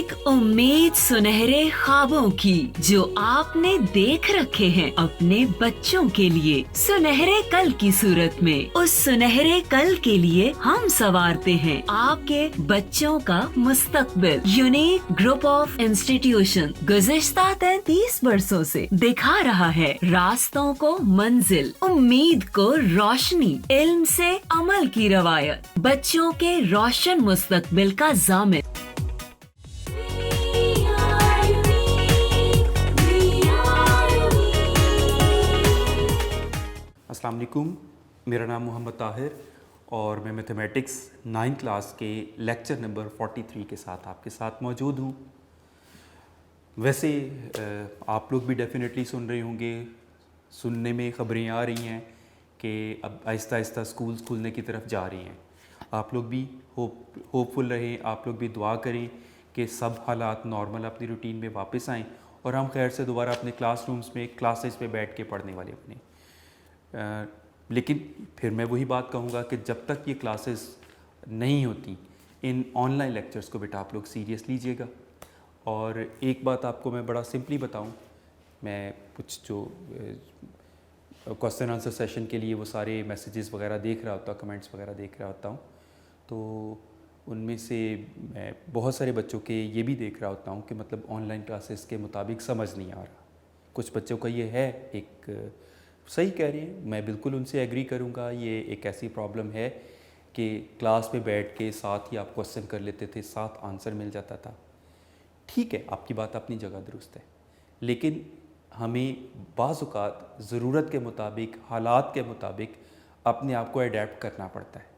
एक उम्मीद सुनहरे ख्वाबों की जो आपने देख रखे हैं अपने बच्चों के लिए, सुनहरे कल की सूरत में। उस सुनहरे कल के लिए हम संवारते हैं आपके बच्चों का मुस्तकबिल। यूनिक ग्रुप ऑफ इंस्टीट्यूशन गुज़िश्ता 33 वर्षों से दिखा रहा है रास्तों को मंजिल, उम्मीद को रोशनी, इल्म से अमल की रवायत, बच्चों के रोशन मुस्तकबिल का ज़ामिन। अस्सलाम वालेकुम, मेरा नाम मोहम्मद ताहिर और मैं मैथमेटिक्स 9 क्लास के लेक्चर नंबर 43 के साथ आपके साथ मौजूद हूँ। वैसे आप लोग भी डेफिनेटली सुन रहे होंगे, सुनने में ख़बरें आ रही हैं कि अब आहिस्ता आहिस्ता स्कूल्स खुलने की तरफ जा रही हैं। आप लोग भी होपफुल रहें, आप लोग भी दुआ करें कि सब हालात नॉर्मल अपनी रूटीन में वापस आएँ और हम खैर से दोबारा अपने क्लासरूम्स में क्लासेस में बैठ के पढ़ने वाले बने। लेकिन फिर मैं वही बात कहूँगा कि जब तक ये क्लासेस नहीं होती, इन ऑनलाइन लेक्चर्स को बेटा आप लोग सीरियस लीजिएगा। और एक बात आपको मैं बड़ा सिंपली बताऊँ, मैं कुछ जो क्वेश्चन आंसर सेशन के लिए वो सारे मैसेजेस वगैरह देख रहा होता, कमेंट्स वगैरह देख रहा होता हूँ, तो उनमें से मैं बहुत सारे बच्चों के ये भी देख रहा होता हूँ कि मतलब ऑनलाइन क्लासेस के मुताबिक समझ नहीं आ रहा। कुछ बच्चों का ये है, एक सही कह रही हैं, मैं बिल्कुल उनसे एग्री करूंगा। ये एक ऐसी प्रॉब्लम है कि क्लास में बैठ के साथ ही आप क्वेश्चन कर लेते थे, साथ आंसर मिल जाता था। ठीक है, आपकी बात अपनी जगह दुरुस्त है, लेकिन हमें बाज़ औक़ात ज़रूरत के मुताबिक, हालात के मुताबिक अपने आप को अडेप्ट करना पड़ता है।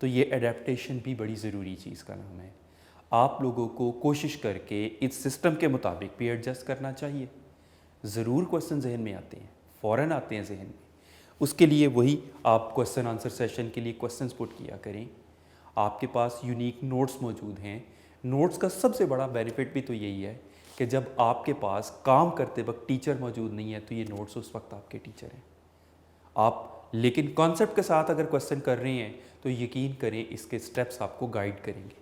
तो ये अडेप्टेशन भी बड़ी ज़रूरी चीज़ का नाम है। आप लोगों को कोशिश करके इस सिस्टम के मुताबिक भी एडजस्ट करना चाहिए। ज़रूर क्वेश्चन जहन में आते हैं, फ़ौरन आते हैं जहन में, उसके लिए वही आप क्वेश्चन आंसर सेशन के लिए क्वेश्चंस पुट किया करें। आपके पास यूनिक नोट्स मौजूद हैं। नोट्स का सबसे बड़ा बेनिफिट भी तो यही है कि जब आपके पास काम करते वक्त टीचर मौजूद नहीं है तो ये नोट्स उस वक्त आपके टीचर हैं। आप लेकिन कॉन्सेप्ट के साथ अगर क्वेश्चन कर रहे हैं तो यकीन करें इसके स्टेप्स आपको गाइड करेंगे।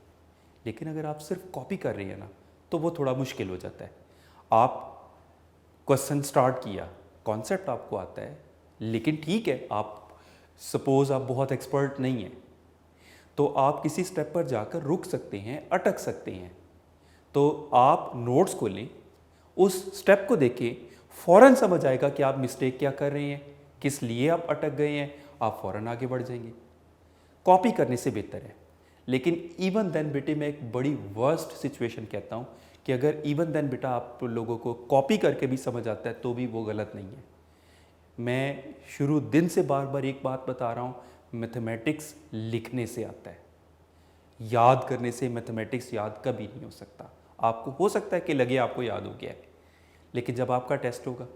लेकिन अगर आप सिर्फ कॉपी कर रहे हैं ना, तो वो थोड़ा मुश्किल हो जाता है। आप क्वेश्चन स्टार्ट किया, कॉन्सेप्ट आपको आता है, लेकिन ठीक है, आप सपोज़ आप बहुत एक्सपर्ट नहीं हैं तो आप किसी स्टेप पर जाकर रुक सकते हैं, अटक सकते हैं। तो आप नोट्स को लें, उस स्टेप को देखें, फ़ौरन समझ आएगा कि आप मिस्टेक क्या कर रहे हैं, किस लिए आप अटक गए हैं, आप फ़ौरन आगे बढ़ जाएंगे। कॉपी करने से बेहतर है। लेकिन इवन देन बेटे, मैं एक बड़ी वर्स्ट सिचुएशन कहता हूँ कि अगर इवन देन बेटा आप लोगों को कॉपी करके भी समझ आता है तो भी वो गलत नहीं है। मैं शुरू दिन से बार बार एक बात बता रहा हूँ, मैथमेटिक्स लिखने से आता है, याद करने से मैथमेटिक्स याद कभी नहीं हो सकता। आपको हो सकता है कि लगे आपको याद हो गया है, लेकिन जब आपका टेस्ट होगा,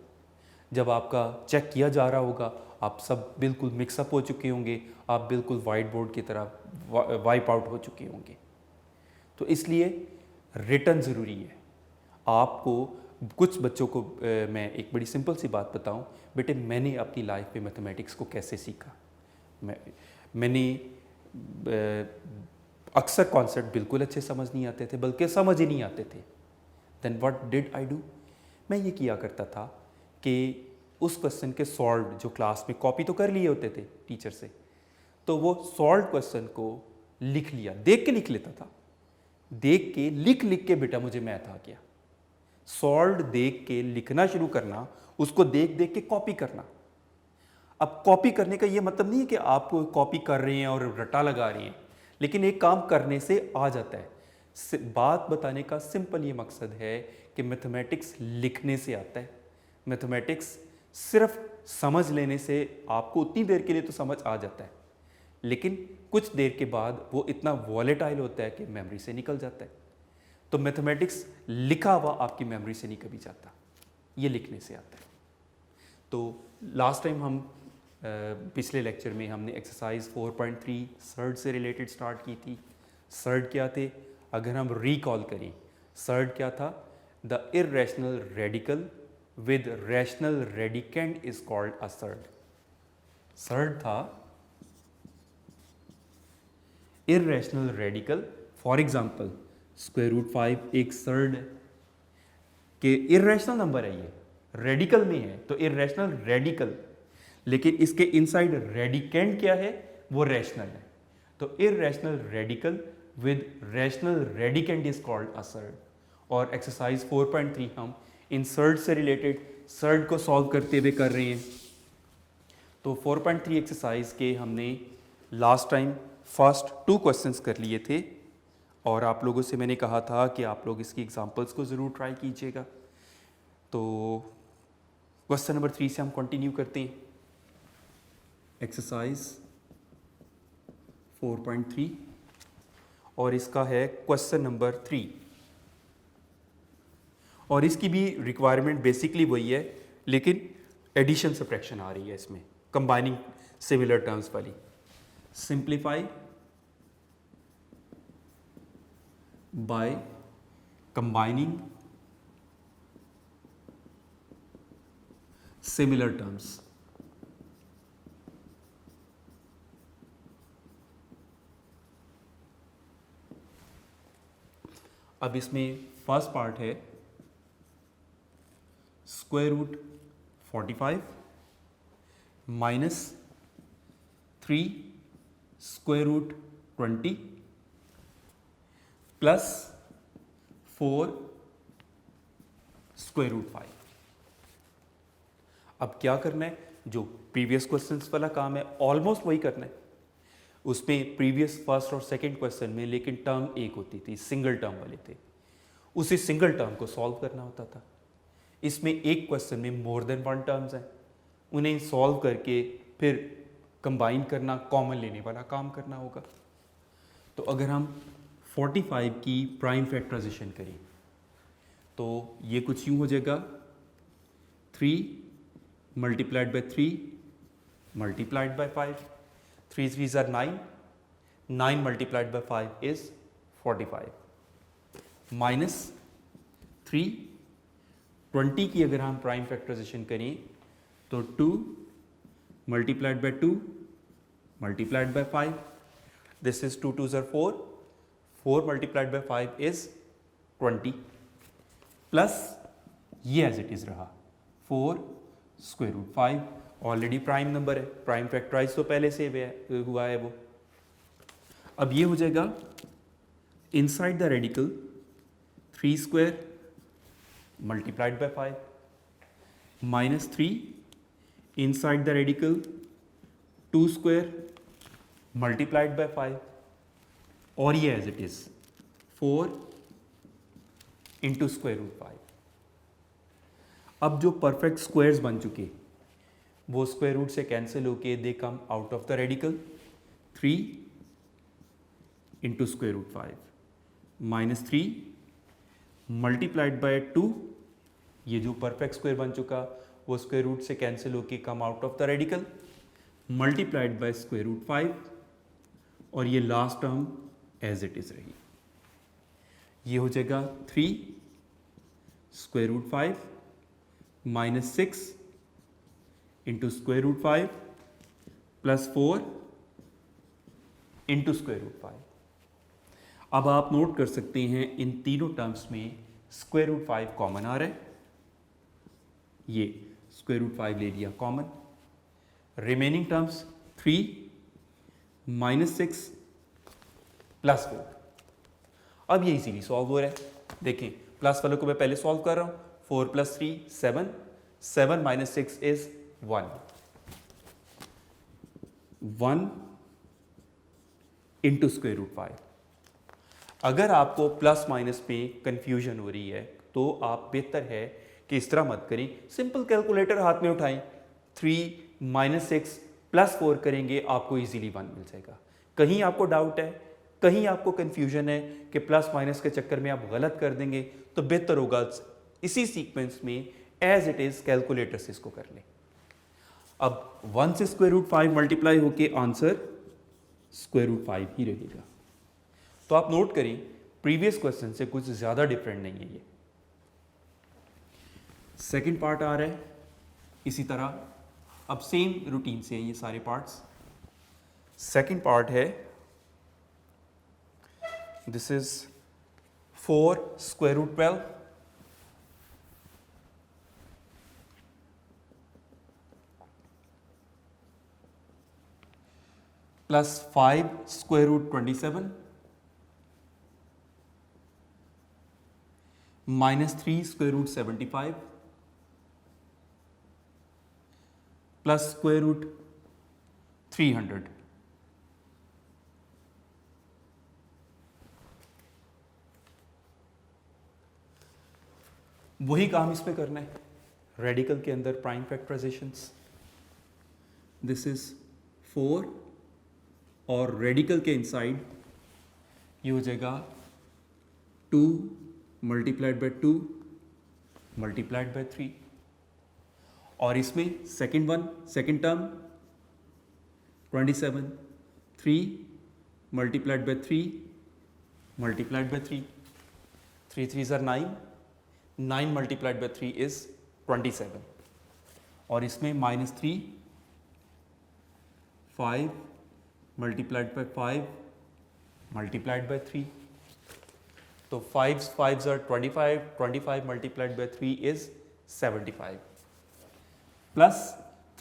जब आपका चेक किया जा रहा होगा, आप सब बिल्कुल मिक्सअप हो चुके होंगे, आप बिल्कुल वाइट बोर्ड की तरह वाइप आउट हो चुके होंगे। तो इसलिए रिटन ज़रूरी है। आपको कुछ बच्चों को मैं एक बड़ी सिंपल सी बात बताऊं, बेटे मैंने अपनी लाइफ में मैथमेटिक्स को कैसे सीखा। मैंने अक्सर कॉन्सेप्ट बिल्कुल अच्छे समझ नहीं आते थे, बल्कि समझ ही नहीं आते थे। Then what did I do, मैं ये किया करता था कि उस क्वेश्चन के सॉल्व जो क्लास में कॉपी तो कर लिए होते थे टीचर से, तो वो सॉल्व क्वेश्चन को लिख लिया, देख के लिख लेता था। देख के लिख लिख के बेटा मुझे मैथ आ गया। सॉल्व देख के लिखना शुरू करना, उसको देख देख के कॉपी करना। अब कॉपी करने का ये मतलब नहीं है कि आप कॉपी कर रहे हैं और रटा लगा रहे हैं, लेकिन एक काम करने से आ जाता है। बात बताने का सिंपल ये मकसद है कि मैथमेटिक्स लिखने से आता है। मैथमेटिक्स सिर्फ समझ लेने से आपको उतनी देर के लिए तो समझ आ जाता है, लेकिन कुछ देर के बाद वो इतना वॉलेटाइल होता है कि मेमोरी से निकल जाता है। तो मैथमेटिक्स लिखा हुआ आपकी मेमोरी से नहीं कभी जाता, ये लिखने से आता है। तो लास्ट टाइम हम पिछले लेक्चर में हमने एक्सरसाइज 4.3 सर्ड से रिलेटेड स्टार्ट की थी। सर्ड क्या थे, अगर हम रिकॉल करें, सर्ड क्या था, the irrational radical with rational radicand is called a surd. Surd था irrational radical, for example square root 5 एक सर्ड है कि इरेशनल नंबर है, ये रेडिकल में है तो इरेशनल रेडिकल, लेकिन इसके इनसाइड रेडिकेंड क्या है, वो रैशनल है। तो irrational radical with rational radicand is called a surd. और एक्सरसाइज 4.3 हम इन सर्ड से रिलेटेड सर्ड को सॉल्व करते हुए कर रहे हैं। तो 4.3 एक्सरसाइज के हमने लास्ट टाइम फर्स्ट 2 क्वेश्चंस कर लिए थे और आप लोगों से मैंने कहा था कि आप लोग इसकी एग्जांपल्स को ज़रूर ट्राई कीजिएगा। तो क्वेश्चन नंबर 3 से हम कंटिन्यू करते हैं। एक्सरसाइज 4.3 और इसका है क्वेश्चन नंबर 3 और इसकी भी रिक्वायरमेंट बेसिकली वही है, लेकिन एडिशन सब्ट्रैक्शन आ रही है इसमें, कंबाइनिंग सिमिलर टर्म्स वाली। Simplify by combining similar terms. अब इसमें फर्स्ट पार्ट है square root 45 minus 3 square root 20 plus 4 square root 5। अब क्या करना है, जो प्रीवियस क्वेश्चंस वाला काम है ऑलमोस्ट वही करना है। उसमें प्रीवियस फर्स्ट और सेकंड क्वेश्चन में लेकिन टर्म एक होती थी, सिंगल टर्म वाले थे, उसी सिंगल टर्म को सॉल्व करना होता था। इसमें एक क्वेश्चन में मोर देन 1 टर्म्स हैं, उन्हें सॉल्व करके फिर कंबाइन करना, कॉमन लेने वाला काम करना होगा। तो अगर हम 45 की प्राइम फैक्टराइजेशन करें तो ये कुछ यूँ हो जाएगा 3 multiplied by 3 multiplied by 5, 3 3s are 9, 9 multiplied by 5 is 45 minus 3 20 की अगर हम प्राइम फैक्टराइजेशन करें तो 2 multiplied by 2 multiplied by 5, this is 2 2s are 4, 4 multiplied by 5 is 20 plus ये एज इट इज रहा 4 square root 5, already prime number है, prime factorise तो पहले से हुआ है वो। अब ये हो जाएगा inside the radical 3 square multiplied by 5 minus 3 inside the radical 2 square multiplied by 5 और ये as it is 4 into square root 5। अब जो परफेक्ट स्क्वायर्स बन चुके वो स्क्वायर रूट से कैंसिल होके they come out of the radical 3 into square root 5 minus 3 multiplied by 2, ये जो परफेक्ट स्क्वायर बन चुका वो स्क्वायर रूट से कैंसिल होके come out of the radical multiplied by square root 5 और ये last term as it is रही। ये हो जाएगा 3 square root 5 minus 6 into square root 5 plus 4 into square root 5। अब आप नोट कर सकते हैं इन तीनों टर्म्स में स्क्वायर रूट 5 कॉमन आ रहा है, ये स्क्वायर रूट 5 ले लिया कॉमन, रिमेनिंग टर्म्स 3 माइनस 6 प्लस 4। अब ये इजीली सॉल्व हो रहा है, देखें प्लस वालों को मैं पहले सॉल्व कर रहा हूं, 4 plus 3 7, 7 minus 6 is 1 into square root 5। अगर आपको प्लस माइनस में कंफ्यूजन हो रही है तो आप बेहतर है कि इस तरह मत करें, सिंपल कैलकुलेटर हाथ में उठाएं, 3 माइनस 6 प्लस 4 करेंगे आपको इजीली 1 मिल जाएगा। कहीं आपको डाउट है, कहीं आपको कंफ्यूजन है कि प्लस माइनस के चक्कर में आप गलत कर देंगे, तो बेहतर होगा इसी सीक्वेंस में एज इट इज कैलकुलेटर से इसको कर लें। अब 1 से स्क्वायर रूट 5 मल्टीप्लाई होके आंसर स्क्वायर रूट 5 ही रहेगा। तो आप नोट करें प्रीवियस क्वेश्चन से कुछ ज्यादा डिफरेंट नहीं है ये। सेकंड पार्ट आ रहा है इसी तरह, अब सेम रूटीन से हैं ये सारे पार्ट्स। सेकंड पार्ट है, this is 4 square root 12 plus 5 square root 27 minus 3 square root 75 plus square root 300. वही काम इसमें करना है रेडिकल के अंदर प्राइम फैक्टराइजेशंस. दिस इज 4 और रेडिकल के इनसाइड ये हो जाएगा 2 मल्टीप्लाइड बाय 2 मल्टीप्लाइड बाय 3 और इसमें second term 27 3 multiplied by 3 multiplied by 3 3 3s are 9 multiplied by 3 is 27 और इसमें -3 5 मल्टीप्लाइड बाय 5 मल्टीप्लाइड बाय 3 तो 5s are 25 multiplied by 3 is 75 plus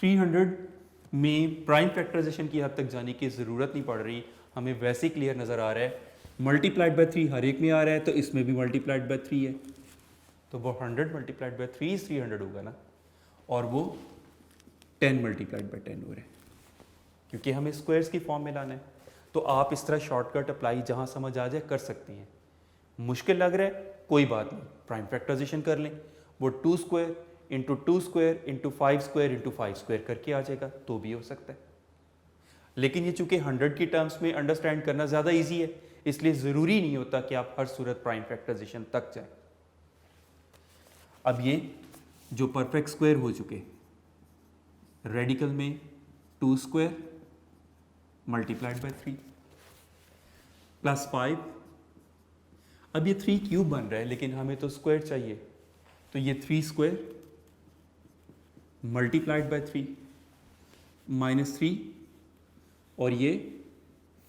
300 में प्राइम फैक्टराइजेशन की हद तक जाने की ज़रूरत नहीं पड़ रही, हमें वैसे ही क्लियर नज़र आ रहा है. मल्टीप्लाइड बाय 3 हर एक में आ रहा है तो इसमें भी मल्टीप्लाइड बाय 3 है तो वो 100 मल्टीप्लाइड बाय 3 इज 300 होगा ना और वो 10 मल्टीप्लाइड बाय 10 हो रहा है क्योंकि हमें स्क्वायर्स की फॉर्म में लाना है. तो आप इस तरह शॉर्टकट अप्लाई जहाँ समझ आ जाए कर सकते हैं. मुश्किल लग रहा है कोई बात नहीं, प्राइम फैक्टराइजेशन कर लें, वो 2 square into 2 square into 5 square into 5 square करके आ जाएगा तो भी हो सकता है. लेकिन ये चूंकि 100 की टर्म्स में अंडरस्टैंड करना ज़्यादा ईजी है इसलिए ज़रूरी नहीं होता कि आप हर सूरत प्राइम फैक्टराइजेशन तक जाएं. अब ये जो परफेक्ट स्क्वायर हो चुके रेडिकल में 2 स्क्वायर मल्टीप्लाइड बाय 3 प्लस 5. अब ये 3 क्यूब बन रहा है लेकिन हमें तो स्क्वायर चाहिए तो ये 3 स्क्वायर मल्टीप्लाइड बाय 3 -3 और ये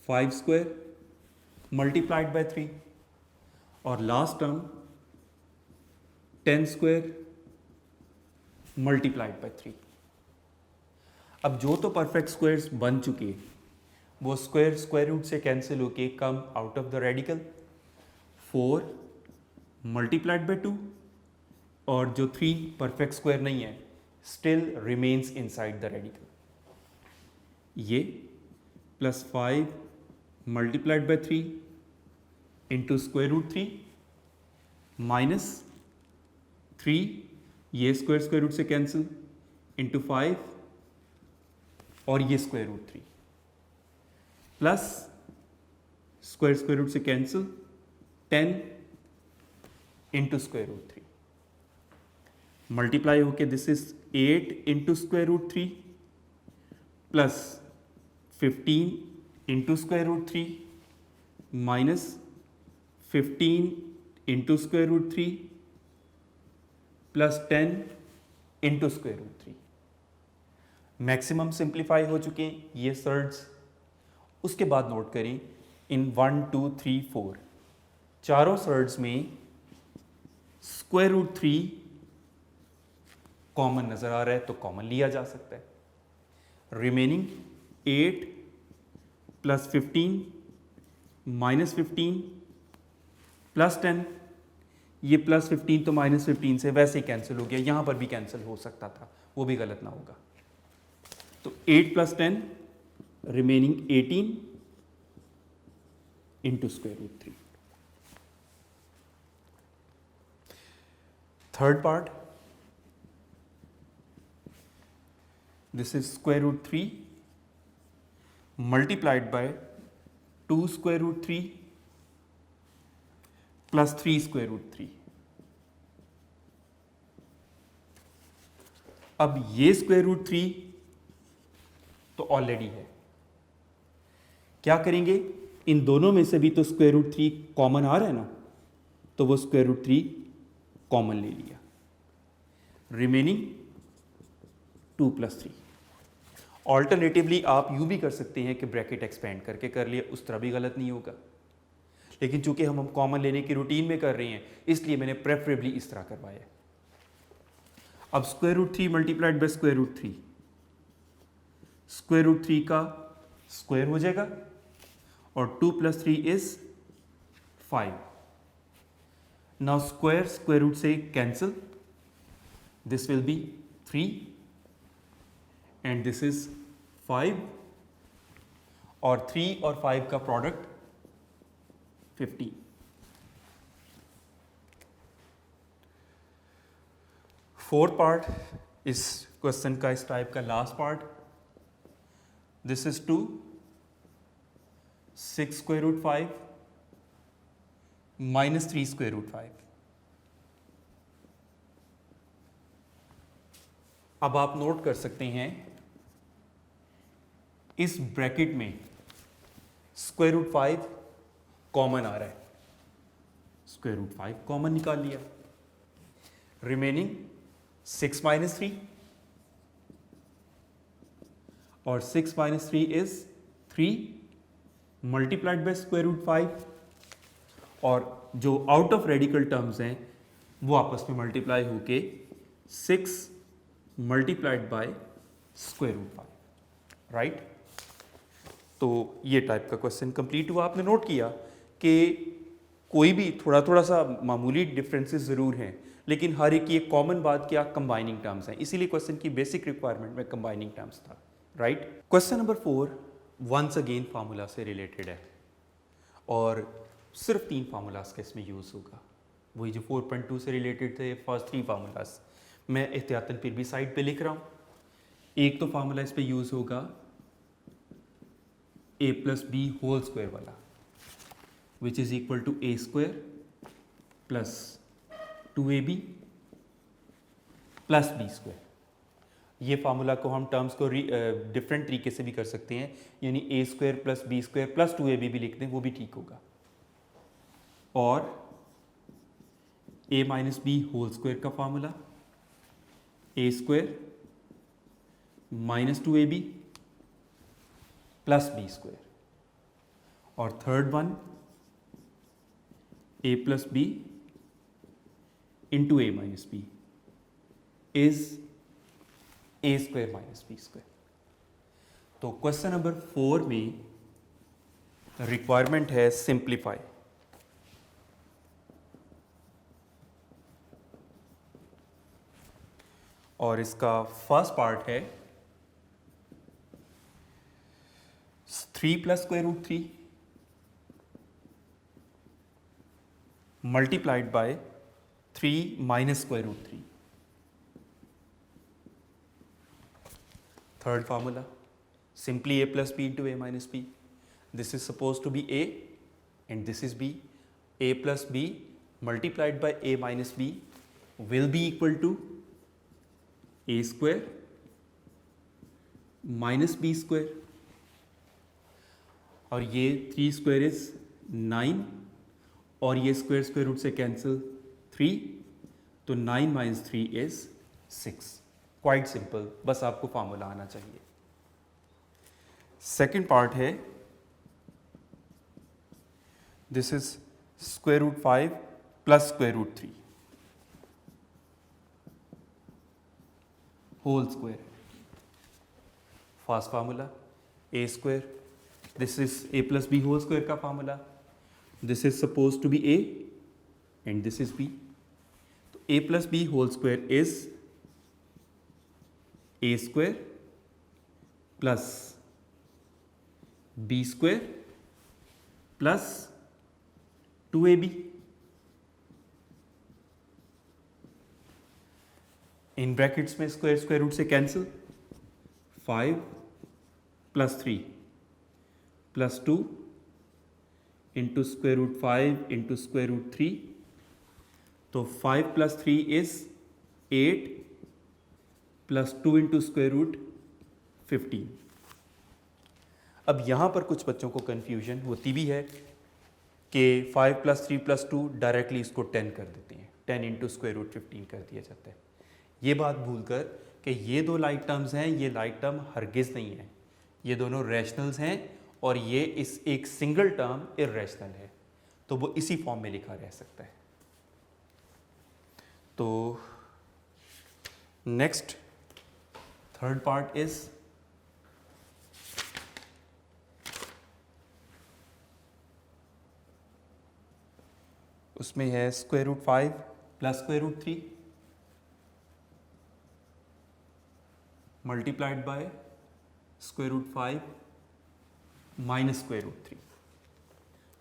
5 स्क्वायर मल्टीप्लाइड बाय 3 और last term 10 square multiplied by 3. अब जो तो परफेक्ट स्क्वायर्स बन चुके वो स्क्वायर रूट से कैंसिल होके come out of the radical. 4 multiplied by 2 और जो 3 परफेक्ट स्क्वायर नहीं है still remains inside the radical. ये plus 5 multiplied by 3 into square root 3 minus 3 ये स्क्वायर रूट से कैंसिल इंटू 5 और ये square root 3 plus square root से cancel 10 into square root 3 multiply होके this is 8 into square root 3 plus 15 into square root 3 minus 15 into square root 3 plus 10 into square root 3. Maximum simplify हो चुके हैं ये surds. उसके बाद नोट करें इन 1 2 3 4 चारों सर्ड्स में स्क्वायर रूट 3 कॉमन नजर आ रहा है तो कॉमन लिया जा सकता है. रिमेनिंग 8 प्लस 15 माइनस 15 प्लस 10 ये प्लस 15 तो माइनस 15 से वैसे ही कैंसिल हो गया, यहां पर भी कैंसिल हो सकता था वो भी गलत ना होगा. तो 8 plus 10 remaining 18 into square root 3. Third part this is square root 3 multiplied by 2 square root 3 plus 3 square root 3. अब ये square root 3 तो ऑलरेडी है. क्या करेंगे इन दोनों में से भी तो square root 3 कॉमन आ रहा है ना तो वो square root 3 कॉमन ले लिया. Remaining 2 plus 3. ऑल्टरनेटिवली आप यूं भी कर सकते हैं कि ब्रैकेट एक्सपेंड करके कर लिया, उस तरह भी गलत नहीं होगा. लेकिन चूंकि हम कॉमन लेने की रूटीन में कर रहे हैं इसलिए मैंने प्रेफरेबली इस तरह करवाया है। अब square root 3 multiplied by square root 3, square root 3 का स्क्वायर हो जाएगा और 2 + 3 is 5। Now square square root से cancel, this will be 3 and this is 5 और 3 और 5 का प्रोडक्ट 15। फोर्थ पार्ट इस क्वेश्चन का, इस टाइप का last part, this is 2 6 square root 5 minus 3 square root 5। अब आप नोट कर सकते हैं इस ब्रैकेट में स्क्वायर रूट 5 कॉमन आ रहा है, स्क्वायर रूट 5 कॉमन निकाल लिया, रिमेनिंग 6 माइनस 3 और 6 minus 3 is 3 multiplied by square root 5 और जो आउट ऑफ रेडिकल टर्म्स हैं वो आपस में मल्टीप्लाई होके 6 multiplied by square root 5, right. तो ये टाइप का क्वेश्चन कंप्लीट हुआ। आपने नोट किया कि कोई भी थोड़ा थोड़ा सा मामूली डिफरेंसेस ज़रूर हैं, लेकिन हर एक की एक कॉमन बात क्या, कंबाइनिंग टर्म्स हैं, इसीलिए क्वेश्चन की बेसिक रिक्वायरमेंट में कंबाइनिंग टर्म्स था, right. Question number 4 once again formula से रिलेटेड है और सिर्फ 3 फार्मूलाज का इसमें यूज़ होगा, वही जो 4.2 से रिलेटेड थे फर्स्ट 3 फार्मूलाज मैं एहतियातन फिर भी साइड पे लिख रहा हूँ। एक तो फार्मूला इस पे यूज़ होगा a + b होल स्क्वायर वाला, which is equal to a square plus 2ab plus b square. ये फार्मूला को हम टर्म्स को डिफरेंट तरीके से भी कर सकते हैं, यानी a square plus b square plus 2ab भी लिख दें, वो भी ठीक होगा। और a minus b whole square का formula a square minus 2ab plus b square, और third one a plus b into a minus b is a square minus b square. तो क्वेश्चन नंबर 4 में रिक्वायरमेंट है simplify, और इसका first part है 3 + square root 3 multiplied by 3 minus square root 3। Third formula simply a plus b into a minus b. This is supposed to be a and this is b. A plus b multiplied by a minus b will be equal to a square minus b square, और ये 3 square is 9 और ये square square root से cancel 3, तो 9 minus 3 is 6। Quite simple, बस आपको formula आना चाहिए। सेकेंड पार्ट है this is square root 5 plus square root 3 whole square. First formula a square, this is a plus b whole square का formula, this is suppose to be a and this is b। तो a plus b whole square is a square plus b square plus 2ab। इन brackets में square square root से cancel, 5 plus 3 plus 2 into square root 5 into square root 3, तो 5 plus 3 is 8 plus 2 into square root 15। अब यहाँ पर कुछ बच्चों को कन्फ्यूजन होती भी है कि 5 प्लस 3 प्लस 2 डायरेक्टली इसको 10 कर देते हैं, 10 इंटू स्क्वायर रूट 15 कर दिया जाता है। ये बात भूलकर कि ये दो लाइक टर्म्स हैं, ये लाइक टर्म हरगिज़ नहीं है, ये दोनों रैशनल्स हैं और ये इस एक सिंगल टर्म इर्रेशनल है। तो वो इसी फॉर्म में लिखा रह सकता है। तो नेक्स्ट थर्ड पार्ट इज उसमें है √5 plus √3 multiplied by √5 minus √3।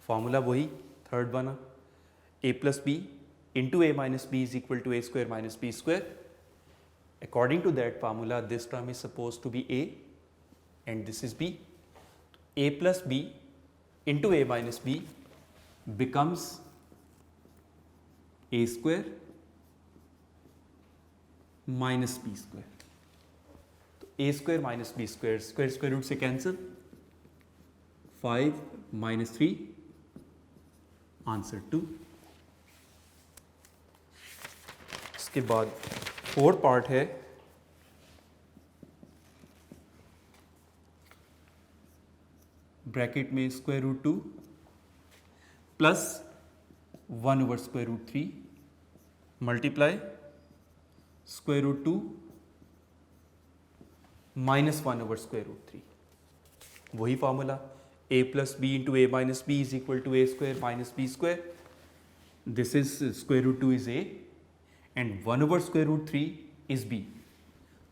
Formula वही थर्ड बना, a plus B into a minus B is equal to a² minus b²। According to that formula, this term is supposed to be a and this is b. A plus b into a minus b becomes a² minus b²। तो a² minus b² square root से cancel, 5 minus 3 answer 2। इसके बाद fourth part है bracket में √2 plus 1/√3 multiply √2 minus 1/√3। वही formula a plus B into a minus B is equal to a² minus b²। This is √2 is a and 1/√3 is b।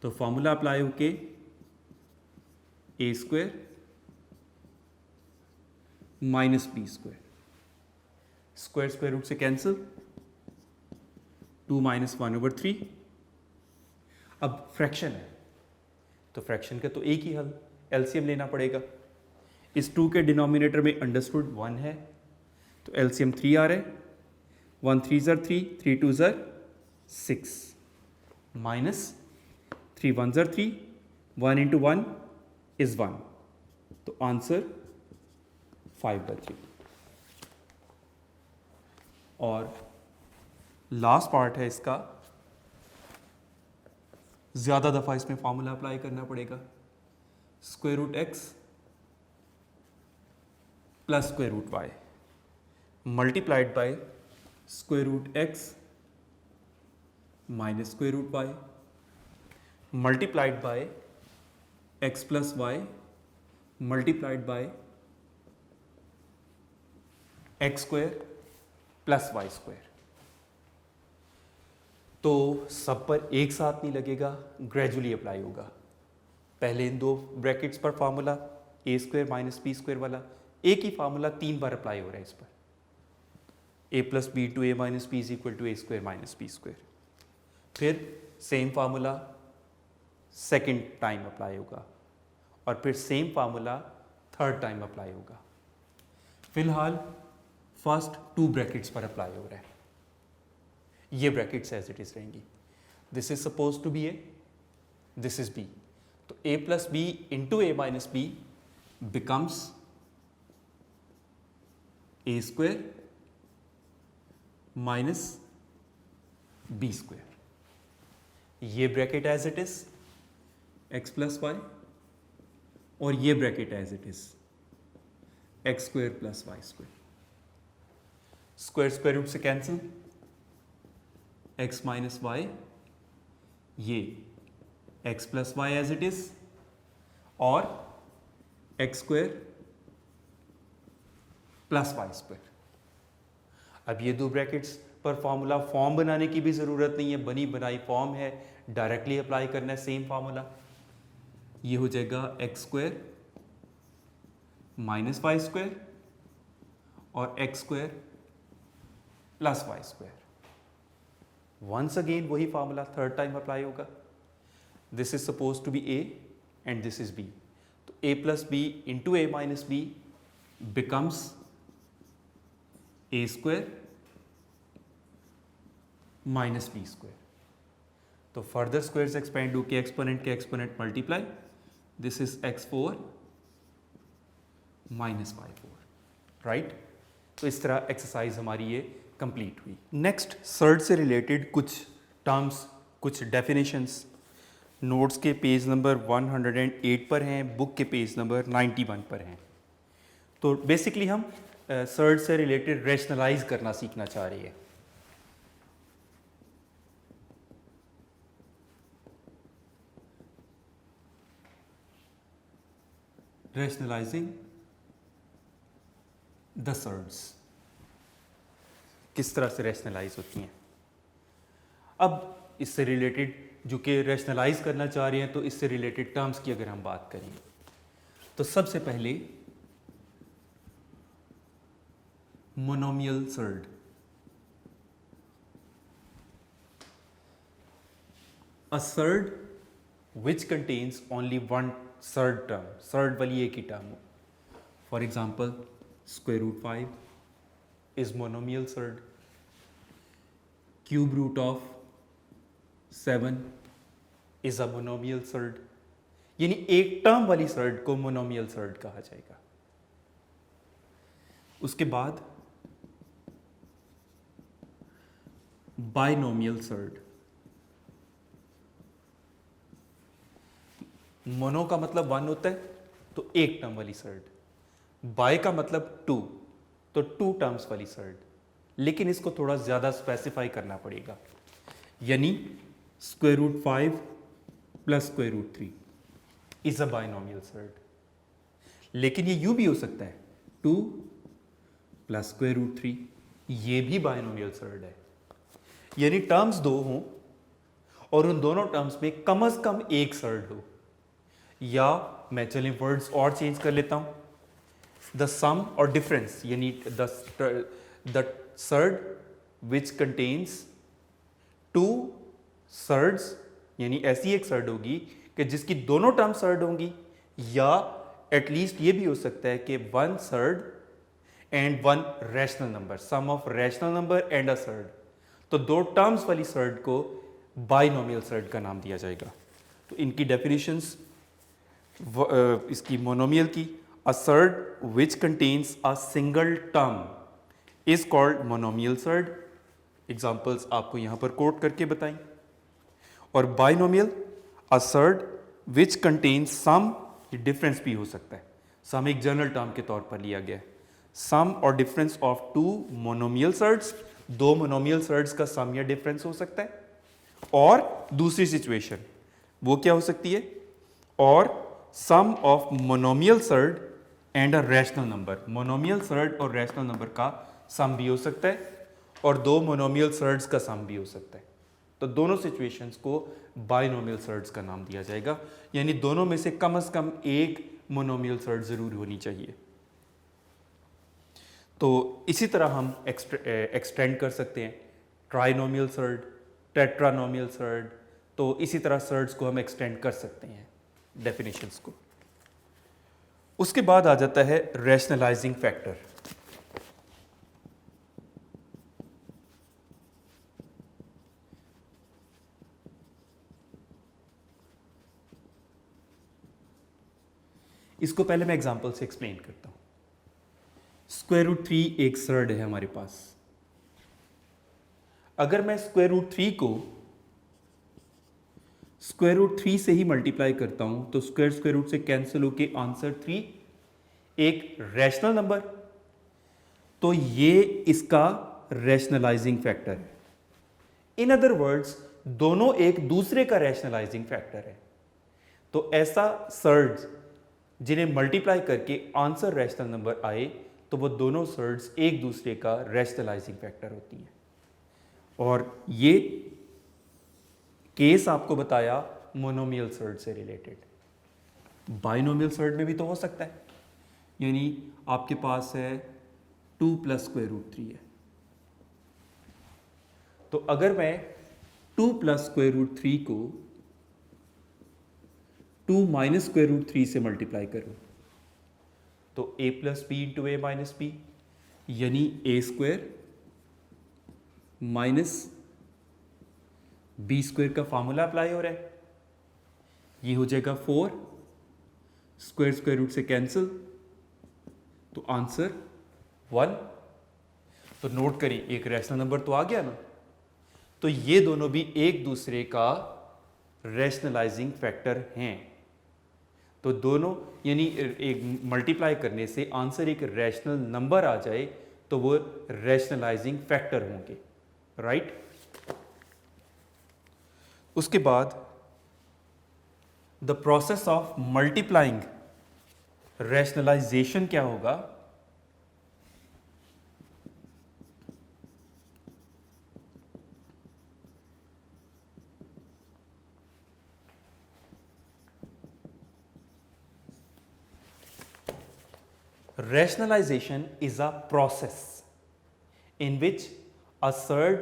तो formula apply होके a² minus b², square root से cancel, 2 minus 1/3। अब fraction है तो fraction का तो एक ही हल, एलसीएम लेना पड़ेगा। इस 2 के डिनोमिनेटर में अंडरस्टूड 1 है तो एलसीएम 3 आ रहा है, 1 3 ज़र 3, 3 2 ज़र 6 माइनस 3 1 ज़र 3, 1 इंटू 1 इज 1, तो आंसर 5/3। और लास्ट पार्ट है इसका, ज़्यादा दफ़ा इसमें फॉर्मूला अप्लाई करना पड़ेगा, √x plus √y multiplied by √x minus √y multiplied by x plus y multiplied by x² plus y²। तो सब पर एक साथ नहीं लगेगा, ग्रेजुअली अप्लाई होगा। पहले इन 2 ब्रैकेट्स पर फार्मूला a² माइनस b² वाला, एक ही फार्मूला 3 बार अप्लाई हो रहा है इस पर, a plus B to a minus B is equal to a² minus b²। फिर same formula second time apply होगा और फिर same formula third time apply होगा। फिलहाल फर्स्ट 2 ब्रैकेट्स पर अप्लाई हो रहा है, ये ब्रैकेट्स एज इट इज रहेंगी। This is suppose to be A, this is B, तो a plus B into a minus B becomes a² minus b²। ये bracket as it is x plus Y और ये bracket as it is x² plus y²। Square root से cancel, x minus Y, ये x plus Y as it is और x² plus y²। अब ये 2 brackets पर formula form बनाने की भी ज़रूरत नहीं है, बनी बनाई फॉर्म है, डायरेक्टली अप्लाई करना है सेम फार्मूला। ये हो जाएगा x² माइनस y² और x² plus y²। Once again वही फार्मूला थर्ड टाइम अप्लाई होगा। This is suppose to be a and this is b, तो a plus B into a minus B becomes a² minus b²। तो further squares expand हो के exponent के exponent multiply, this is x4 minus y4, right. तो इस तरह exercise हमारी ये कंप्लीट हुई। नेक्स्ट सर्ड से रिलेटेड कुछ टर्म्स, कुछ डेफिनेशंस नोट्स के पेज नंबर 108 पर हैं, बुक के पेज नंबर 91 पर हैं। तो बेसिकली हम सर्ड से रिलेटेड रैशनलाइज करना सीखना चाह रही है। रैशनलाइजिंग द सर्ड्स, किस तरह से रैशनलाइज होती हैं। अब इससे रिलेटेड जो कि रैशनलाइज करना चाह रही हैं, तो इससे रिलेटेड टर्म्स की अगर हम बात करें तो सबसे पहले monomial surd. A surd which contains only one surd term, surd वाली एक ही टर्म हो। For example square root 5 is monomial surd, cube root of 7 is a monomial surd, यानी एक टर्म वाली सर्ड को मोनोमियल सर्ड कहा जाएगा। उसके बाद बाइनोमियल सर्ड। मोनो का मतलब 1 होता है तो एक टर्म वाली सर्ड, बाय का मतलब 2 तो 2 टर्म्स वाली सर्ड, लेकिन इसको थोड़ा ज्यादा स्पेसिफाई करना पड़ेगा, यानी square root 5 plus square root 3 is a binomial surd. लेकिन ये यूं भी हो सकता है 2 प्लस स्क्वायर रूट 3, ये भी बाइनोमियल सर्ड है, यानी टर्म्स दो हों और उन दोनों टर्म्स में कम से कम एक सर्ड हो। या मैं चलें वर्ड्स और चेंज कर लेता हूं, द सम और डिफरेंस, यानी the surd which contains 2 surds, यानी ऐसी एक सर्ड होगी कि जिसकी दोनों टर्म सर्ड होंगी, या एटलीस्ट ये भी हो सकता है कि 1 surd and 1 rational number, sum of rational number and a surd, तो 2 टर्म्स वाली सर्ड को बाइनोमियल सर्ड का नाम दिया जाएगा। तो इनकी डेफिनेशंस इसकी मोनोमियल की, a surd which contains a single term is called monomial surd. Examples आपको यहां पर कोट करके बताएं। और binomial, a surd which contains sum, difference भी हो सकता है, सम एक जनरल टर्म के तौर पर लिया गया है, सम और difference of 2 monomial surds, 2 monomial surds का सम या डिफरेंस हो सकता है। और दूसरी सिचुएशन वो क्या हो सकती है, और sum of monomial surd and a rational number, monomial surd और रैशनल नंबर का सम भी हो सकता है, और 2 मोनोमियल सर्ड्स का सम भी हो सकता है। तो दोनों सिचुएशंस को बाइनोमियल सर्ड्स का नाम दिया जाएगा, यानी दोनों में से कम एक मोनोमियल सर्ड जरूर होनी चाहिए। तो इसी तरह हम एक्सटेंड कर सकते हैं ट्राइनोमियल सर्ड, टेट्रानोमियल सर्ड, तो इसी तरह सर्ड्स को हम एक्सटेंड कर सकते हैं डेफिनेशंस को। उसके बाद आ जाता है रैशनलाइजिंग फैक्टर। इसको पहले मैं एग्जांपल से एक्सप्लेन करता हूं। स्क्वायर रूट 3 एक सर्ड है हमारे पास। अगर मैं स्क्वायर रूट 3 को स्क्वायर रूट 3 से ही मल्टीप्लाई करता हूं तो स्क्वायर रूट से कैंसिल होके आंसर 3, एक रैशनल नंबर, तो ये इसका रैशनलाइजिंग फैक्टर है। इन अदर वर्ड्स दोनों एक दूसरे का रैशनलाइजिंग फैक्टर है। तो ऐसा सर्ड्स जिन्हें मल्टीप्लाई करके आंसर रैशनल नंबर आए तो वो दोनों सर्ड्स एक दूसरे का रैशनलाइजिंग फैक्टर होती हैं। और ये केस आपको बताया मोनोमियल सर्ड से रिलेटेड। बाइनोमियल सर्ड में भी तो हो सकता है, यानी आपके पास है 2 प्लस स्क्वायर रूट 3 है, तो अगर मैं 2 प्लस स्क्वायर रूट 3 को 2 माइनस स्क्वायर रूट 3 से मल्टीप्लाई करूं तो a plus B into A minus B, यानी A square minus B square का फॉर्मूला अप्लाई हो रहा है, ये हो जाएगा 4, स्क्वायर रूट से कैंसिल, तो आंसर 1। तो नोट करें एक रैशनल नंबर तो आ गया ना, तो ये दोनों भी एक दूसरे का रैशनलाइजिंग फैक्टर हैं। तो दोनों यानी एक मल्टीप्लाई करने से आंसर एक रैशनल नंबर आ जाए तो वो रैशनलाइजिंग फैक्टर होंगे, राइट। उसके बाद the process of multiplying, rationalization क्या होगा? Rationalization is a process in which a surd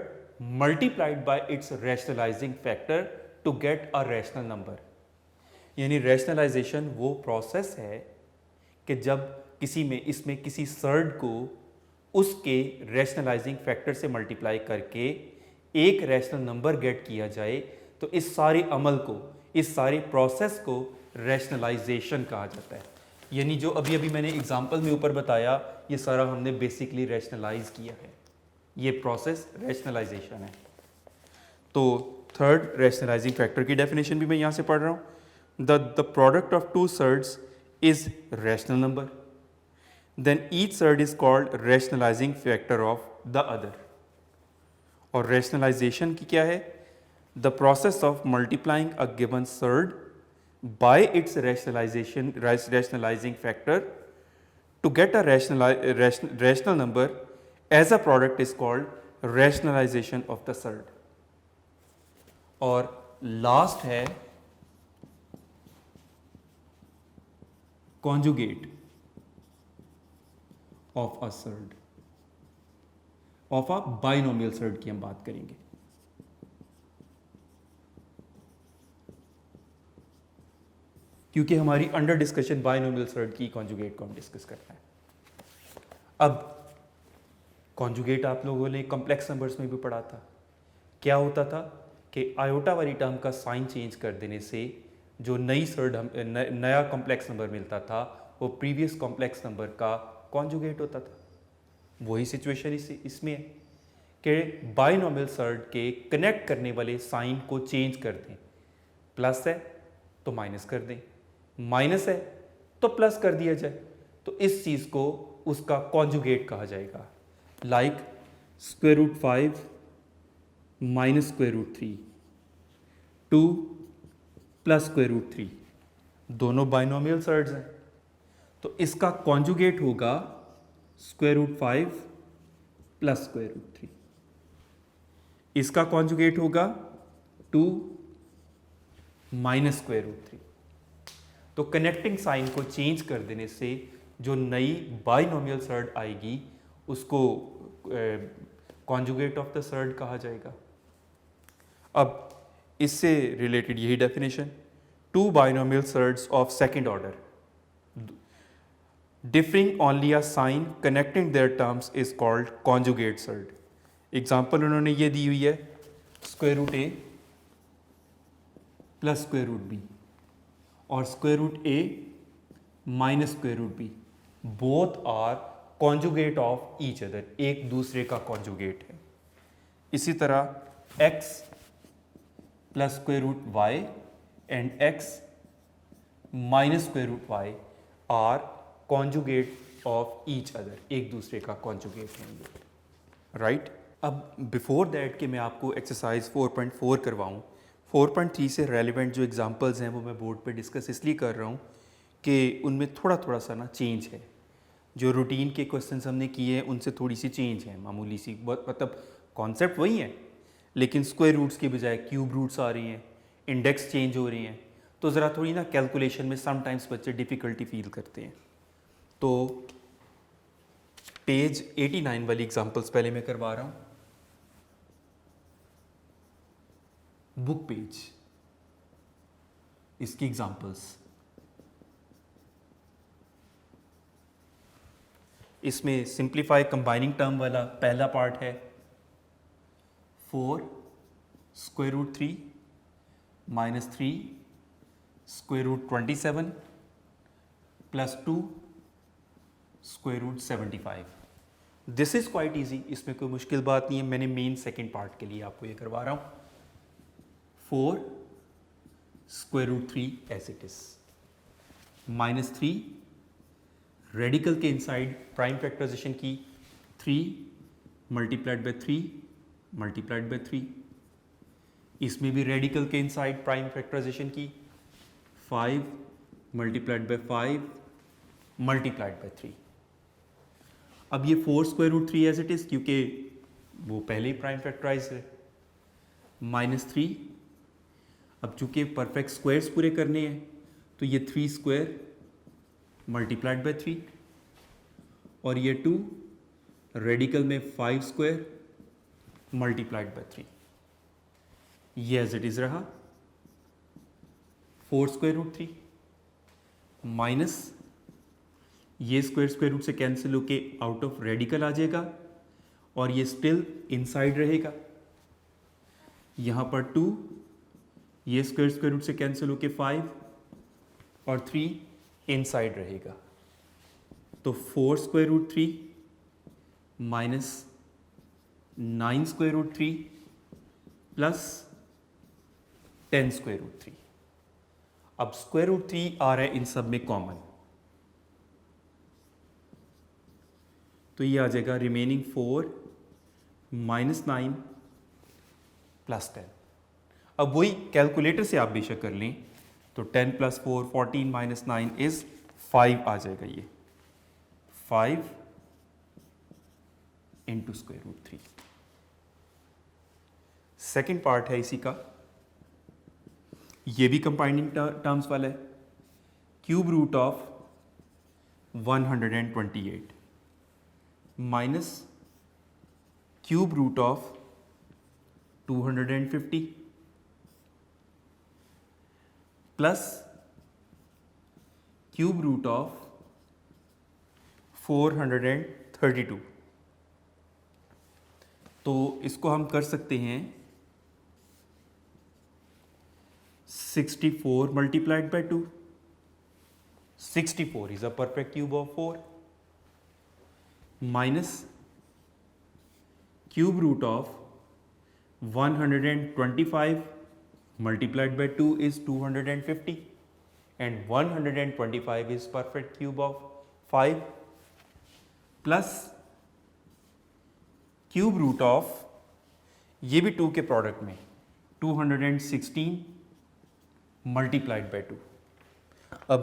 multiplied by its rationalizing factor to get a rational number। यानी rationalization वो process है कि जब इसमें किसी surd को उसके rationalizing factor से multiply करके एक rational number get किया जाए, तो इस सारे अमल को, इस सारे process को rationalization कहा जाता है। यानी जो अभी अभी मैंने एग्जाम्पल में ऊपर बताया, ये सारा हमने बेसिकली रैशनलाइज किया है, ये प्रोसेस रैशनलाइजेशन है। तो थर्ड रैशनलाइजिंग फैक्टर की डेफिनेशन भी मैं यहाँ से पढ़ रहा हूँ, the product of two surds is rational number, then each surd is called rationalizing factor of the other. और रैशनलाइजेशन की क्या है? The process of multiplying a given surd by its rationalizing factor to get a rational number as a product is called rationalization of the surd। और last है conjugate of a surd, of a binomial surd की हम बात करेंगे। क्योंकि हमारी under discussion binomial surd की conjugate को हम डिस्कस करना है। अब कॉन्जुगेट आप लोगों ने कॉम्प्लेक्स नंबर्स में भी पढ़ा था। क्या होता था कि आयोटा वाली टर्म का साइन चेंज कर देने से जो नई सर्ड नया कॉम्प्लेक्स नंबर मिलता था वो प्रीवियस कॉम्प्लेक्स नंबर का कॉन्जुगेट होता था। वही सिचुएशन इसमें है कि बाइनोमियल सर्ड के कनेक्ट करने वाले साइन को चेंज कर दें, प्लस है तो माइनस कर दें, माइनस है तो प्लस कर दिया जाए, तो इस चीज को उसका कॉन्जुगेट कहा जाएगा। लाइक √5 माइनस √3, 2 प्लस √3, दोनों बाइनोमियल सर्ड्स हैं, तो इसका कॉन्जुगेट होगा √5 प्लस √3, इसका कॉन्जुगेट होगा 2 माइनस √3। तो कनेक्टिंग साइन को चेंज कर देने से जो नई बाइनोमियल सर्ड आएगी उसको कॉन्जुगेट ऑफ द सर्ड कहा जाएगा। अब इससे रिलेटेड यही definition, two binomial surds of second order differing only a sign connecting their terms is called conjugate surd. Example उन्होंने ये दी हुई है, √a प्लस √b और √a minus √b, both are conjugate of each other, एक दूसरे का conjugate है। इसी तरह x plus √y and x minus √y are conjugate of each other, एक दूसरे का कॉन्जुगेट है, राइट। अब बिफोर दैट कि मैं आपको एक्सरसाइज 4.4 करवाऊँ, 4.3 से रेलिवेंट जो एग्जांपल्स हैं वो मैं बोर्ड पे डिस्कस इसलिए कर रहा हूँ कि उनमें थोड़ा सा ना चेंज है। जो रूटीन के क्वेश्चंस हमने किए हैं उनसे थोड़ी सी चेंज है, मामूली सी, मतलब कॉन्सेप्ट वही है लेकिन स्क्वायर रूट्स के बजाय क्यूब रूट्स आ रही हैं, इंडेक्स चेंज हो रही हैं, तो ज़रा थोड़ी ना कैलकुलेशन में समटाइम्स बच्चे डिफ़िकल्टी फील करते हैं। तो पेज 89 वाली एग्जांपल्स पहले मैं करवा रहा हूँ, बुक पेज, इसकी एग्जांपल्स। इसमें सिंप्लीफाई कंबाइनिंग टर्म वाला पहला पार्ट है 4 √3 minus 3 √27 plus 2 √75। This is quite easy, इसमें कोई मुश्किल बात नहीं है। मैंने मेन सेकंड पार्ट के लिए आपको ये करवा रहा हूँ, 4 √3 एज इट इज। -3 रेडिकल के इनसाइड प्राइम फैक्टराइजेशन की 3 मल्टीप्लाइड बाय 3 मल्टीप्लाइड बाय 3, इसमें भी रेडिकल के इनसाइड प्राइम फैक्टराइजेशन की 5 मल्टीप्लाइड बाय 5 मल्टीप्लाइड बाय 3। अब ये 4 square root 3 as it is, क्योंकि वो पहले ही प्राइम फैक्टराइज है। -3, अब चूंकि परफेक्ट स्क्वायर्स पूरे करने हैं तो ये 3 स्क्वायर मल्टीप्लाइड बाय 3, और ये 2 रेडिकल में 5 स्क्वायर मल्टीप्लाइड बाय 3। ये एज इट इज रहा 4 स्क्वायर रूट 3 माइनस ये स्क्वायर रूट से कैंसिल होके आउट ऑफ रेडिकल आ जाएगा, और ये स्टिल इनसाइड रहेगा। यहां पर 2, ये स्क्वायर रूट से कैंसिल होके 5 और 3 इनसाइड रहेगा। तो 4 square root 3 minus 9 square root 3 plus 10 square root 3। अब स्क्वायर रूट 3 आ रहा है इन सब में कॉमन, तो ये आ जाएगा रिमेनिंग 4 माइनस 9 प्लस 10। अब वही कैलकुलेटर से आप बेशक कर लें, तो 10 प्लस 4 14 माइनस 9 इज 5 आ जाएगा। ये 5 into square root 3। Second part है इसी का, ये भी कंबाइनिंग टर्म्स वाला है। Cube root of 128 minus cube root of 250 plus cube root of 432। तो इसको हम कर सकते हैं 64 multiplied by 2। 64 is a perfect cube of 4 minus cube root of 125 multiplied by 2 is 250 and 125 is perfect cube of 5 plus cube root of, ये भी 2 के product में 216 multiplied by 2। अब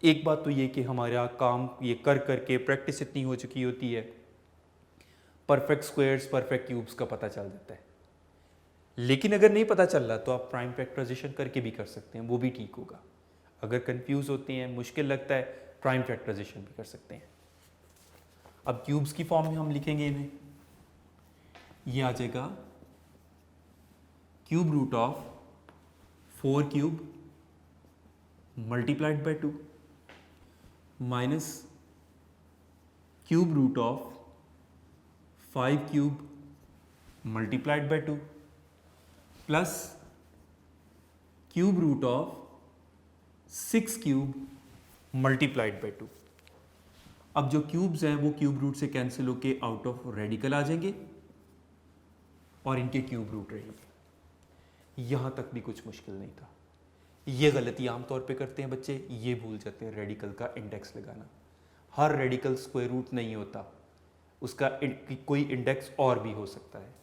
एक बात तो ये कि हमारा काम ये कर करके प्रैक्टिस इतनी हो चुकी होती है, परफेक्ट स्क्वायर्स परफेक्ट क्यूब्स का पता चल जाता है। लेकिन अगर नहीं पता चल रहा तो आप प्राइम फैक्टराइजेशन करके भी कर सकते हैं, वो भी ठीक होगा। अगर कंफ्यूज होते हैं, मुश्किल लगता है, प्राइम फैक्टराइजेशन भी कर सकते हैं। अब क्यूब्स की फॉर्म में हम लिखेंगे इन्हें, ये आ जाएगा cube root of 4 cube multiplied by 2 minus cube root of 5 cube multiplied by 2 plus cube root of 6 cube multiplied by 2। अब जो क्यूब्स हैं वो क्यूब रूट से कैंसिल होके आउट ऑफ रेडिकल आ जाएंगे और इनके क्यूब रूट रहेंगे। यहां तक भी कुछ मुश्किल नहीं था। ये गलती आमतौर पे करते हैं बच्चे, ये भूल जाते हैं रेडिकल का इंडेक्स लगाना। हर रेडिकल स्क्वायर रूट नहीं होता, उसका कोई इंडेक्स और भी हो सकता है।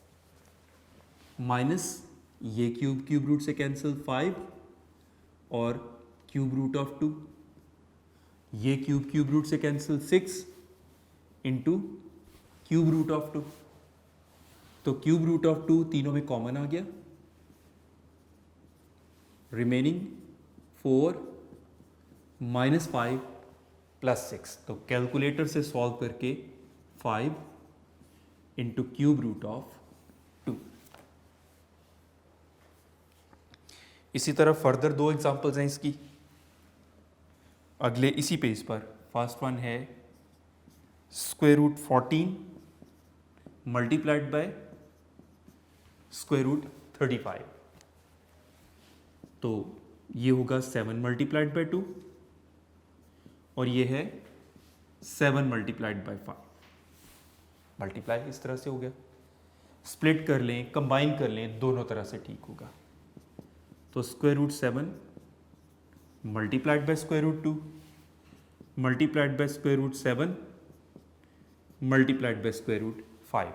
माइनस ये क्यूब रूट से कैंसिल 5 और क्यूब रूट ऑफ 2, ये क्यूब रूट से cancel 6 into cube root of 2। तो क्यूब रूट ऑफ 2 तीनों में कॉमन आ गया, रिमेनिंग 4 माइनस 5 प्लस 6। तो कैलकुलेटर से सॉल्व करके 5 इंटू क्यूब रूट ऑफ 2। इसी तरह फर्दर 2 एग्जांपल्स हैं इसकी अगले इसी पेज पर। फर्स्ट वन है square root 14 multiplied by square root 35। तो ये होगा 7 मल्टीप्लाइड बाय 2 और ये है 7 मल्टीप्लाइड बाय 5। मल्टीप्लाई इस तरह से हो गया, स्प्लिट कर लें, कंबाइन कर लें, दोनों तरह से ठीक होगा। तो square root 7 multiplied by square root 2 multiplied by square root 7 multiplied by square root 5।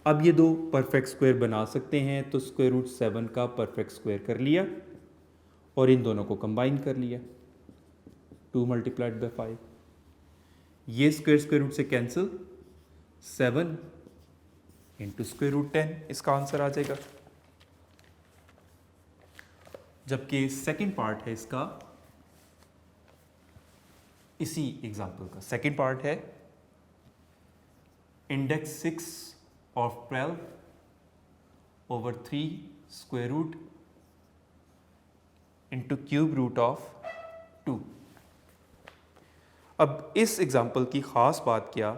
अब ये दो परफेक्ट स्क्वायर बना सकते हैं, तो स्क्वायर रूट 7 का परफेक्ट स्क्वायर कर लिया और इन दोनों को कंबाइन कर लिया, 2 मल्टीप्लाइड बाय 5। ये स्क्वायर रूट से कैंसिल, 7 इंटू स्क्वायर रूट 10 इसका आंसर आ जाएगा। जबकि सेकंड पार्ट है इसका, इसी एग्जाम्पल का सेकंड पार्ट है index 6 of 12 over 3 square root into cube root of 2। अब इस एग्जाम्पल की ख़ास बात क्या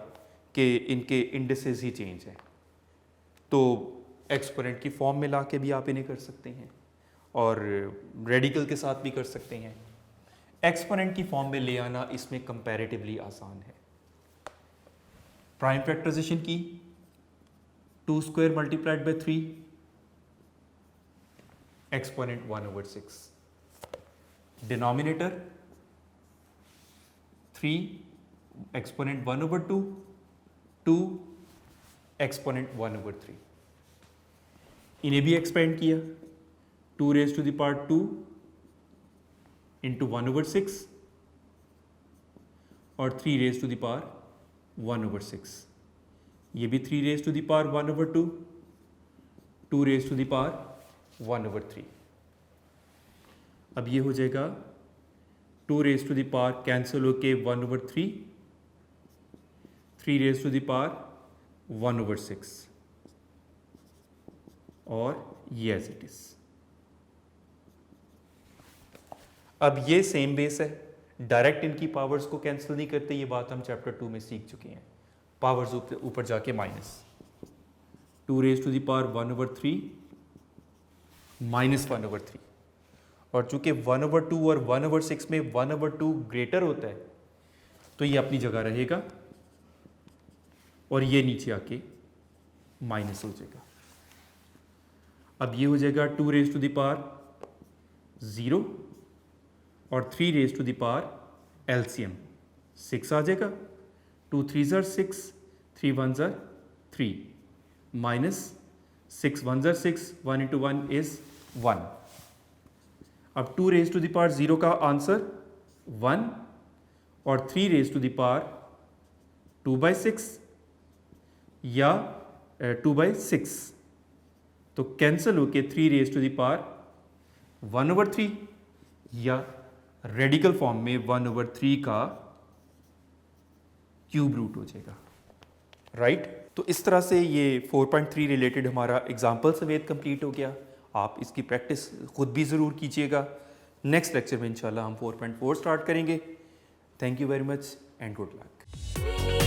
कि इनके इंडेक्सेस ही चेंज हैं, तो एक्सपोनेंट की फॉर्म में ला के भी आप इन्हें कर सकते हैं और रेडिकल के साथ भी कर सकते हैं। एक्सपोनेंट की फॉर्म में ले आना इसमें कंपैरेटिवली आसान है। प्राइम फैक्टराइजेशन की 2 square multiplied by 3 exponent 1/6, denominator 3 exponent 1/2, 2 exponent 1/3। इन्हें भी एक्सपेंड किया, 2 raise to the power 2 into 1/6 और 3 रेज टू द पावर 1/6। ये भी 3 raise to the power 1/2, 2 raise to the power 1/3। अब ये हो जाएगा 2 raise to the power cancel होके 1/3, 3 रेज टू द पावर 1/6 और ये एज इट इज। अब ये सेम बेस है, डायरेक्ट इनकी पावर्स को कैंसिल नहीं करते, ये बात हम चैप्टर 2 में सीख चुके हैं। पावर्स ऊपर जाके minus, 2 raise to the power 1/3 minus 1/3, और चूंकि 1/2 और 1/6 में 1/2 ग्रेटर होता है तो ये अपनी जगह रहेगा और ये नीचे आके माइनस हो जाएगा। अब ये हो जाएगा 2 रेज टू द पावर 0 और 3 raise to the power LCM 6 आ जाएगा, 2 3s are 6, 3 1s are 3 माइनस 6 1s are 6, 1 into 1 is 1। अब 2 रेज टू द पावर 0 का आंसर 1 और 3 रेज टू द पावर 2/6 या 2/6, तो कैंसिल होके 3 रेज टू द पावर 1/3 या रेडिकल फॉर्म में 1/3 का क्यूब रूट हो जाएगा, राइट। तो इस तरह से ये 4.3 रिलेटेड हमारा एग्जाम्पल समेत कंप्लीट हो गया। आप इसकी प्रैक्टिस खुद भी ज़रूर कीजिएगा। नेक्स्ट लेक्चर में इंशाल्लाह हम 4.4 स्टार्ट करेंगे। Thank you very much and good luck.